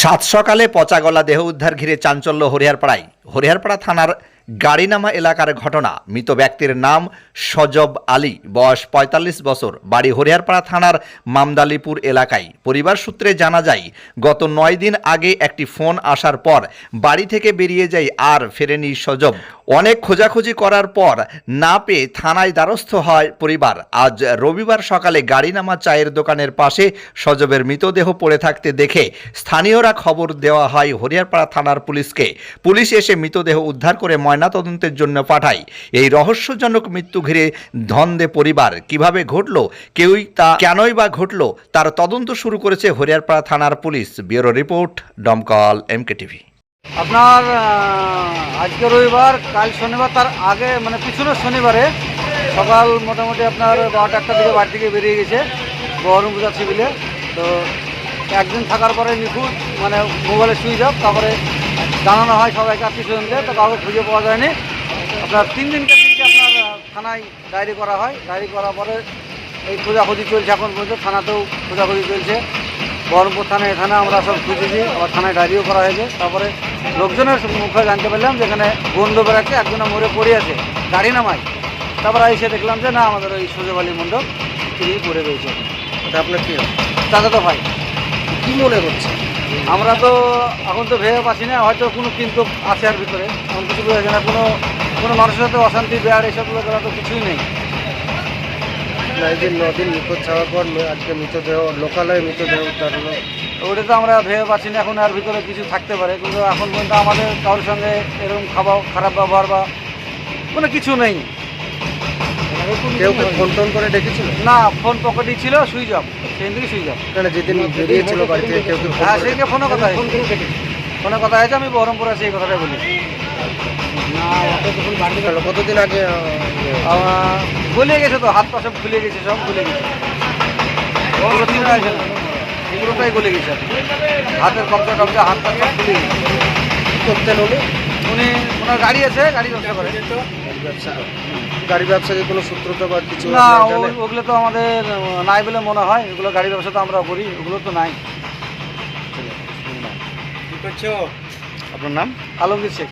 সাত সকালে পচা গলা দেহ উদ্ধার ঘিরে চাঞ্চল্য হরিহরপাড়ায়। হরিহরপাড়া থানার গাড়িনামা এলাকার ঘটনা। মৃত ব্যক্তির নাম সজব আলী, বয়স ৪৫ বছর, বাড়ি হরিহরপাড়া থানার মামদালিপুর এলাকায়। পরিবার সূত্রে জানা যায়, গত ৯ দিন আগে একটি ফোন আসার পর বাড়ি থেকে বেরিয়ে যায়, আর ফেরেনি সজব। অনেক খোঁজাখুঁজি করার পর না পেয়ে থানায় দ্বারস্থ হয় পরিবার। আজ রবিবার সকালে গাড়িনামা চায়ের দোকানের পাশে সজবের মৃতদেহ পড়ে থাকতে দেখে স্থানীয়রা খবর দেওয়া হয় হরিহরপাড়া থানার পুলিশকে। পুলিশ এসে মৃতদেহ উদ্ধার করে ময়নাতদন্তের জন্য পাঠায়। এই রহস্যজনক মৃত্যু ঘিরে ধন্দে পরিবার। কিভাবে ঘটল, কেনই বা ঘটল, তার তদন্ত শুরু করেছে হরিহরপাড়া থানার পুলিশ। ব্যুরো রিপোর্ট, দমকল MKTV। আপনার আজকে রবিবার, কাল শনিবার, তার আগে মানে পিছনের শনিবারে সকাল মোটামুটি আপনার ১২টা-১টার দিকে বাড়ি থেকে বেরিয়ে গেছে বহরমপুর সিভিলে। তো একদিন থাকার পরে নিখোঁজ, মানে মোবাইলে সুইচ অফ। তারপরে জানানো হয় সবাইকে, আত্মীয়স্বজনদের, তো কাউকে খুঁজে পাওয়া যায়নি। আপনার 3 দিনকে আপনার থানায় ডায়েরি করা হয়। ডায়েরি করার পরে এই খোঁজাখুঁজি চলছে এখন পর্যন্ত, থানাতেও খোঁজাখুঁজি চলছে। বহরমপুর থানায় এখানে আমরা সব খুঁজেছি, আবার থানায় ডায়েরিও করা হয়েছে। তারপরে লোকজনের মুখে জানতে পারলাম যে এখানে বন্ধু বেড়াচ্ছে, একজনের মরে পড়ে আছে গাড়ি নামায়। তারপরে এসে দেখলাম যে না, আমাদের ওই সজব আলী মণ্ডল তিনি পড়ে রয়েছে। ওটা আপনার কি হয়? তাকে তো ভাই কি মনে হচ্ছে? আমরা তো এখন তো ভেবে পাচ্ছি না, হয়তো কোনো কিন্তু আছে আর ভিতরে, এমন কিছু বোঝা যায় না। কোনো মানুষের সাথে অশান্তি, বেয়ার এইসবগুলো করা তো কিছুই নেই। এই যে 9 দিন নিখোঁজ যাওয়ার পর আজকে মৃতদেহ লোকালয়ে মৃতদেহ উদ্ধার হলো। ওটা তো আমরা ভেবে পাচ্ছি না, এখন আর ভিতরে কিছু থাকতে পারে, কিন্তু এখন পর্যন্ত আমাদের কারোর সঙ্গে এরকম খারাপ ব্যবহার বা কোনো কিছু নেই। কেউ ফোন টোন করে ডেকেছিল? না, ফোন পকেটেই ছিল, সুইচ অফ, সেই দিকে সুইচ অফ। কেন যেদিন বেরিয়েছিল বাড়ি থেকে কেউ কেউ হ্যাঁ, সেইকে ফোনে কথা হয়েছে, ফোনে কথা হয়েছে। আমি বহরমপুর আছি, এই কথাটাই বলি। কতদিন আগে ভুলে গেছে তো, হাত পা সব ভুলে গেছে, সব ভুলে গেছে। এগুলোটাই ভুলে গেছে, হাতের কবজা টবজা, হাত পা সব ভুলে গেছে। করতেন উনি? ওনার গাড়ি আছে, গাড়ি ব্যবসা করে। গাড়ি ব্যবসাকে কোনো সূত্রতা বা কিছু? না, ওগুলো তো আমাদের নাই বলে মনে হয়। এগুলো গাড়ি ব্যবসা তো আমরা করি, ওগুলো তো নাই। কি করছো? আপনার নাম? আলমগীর শেখ।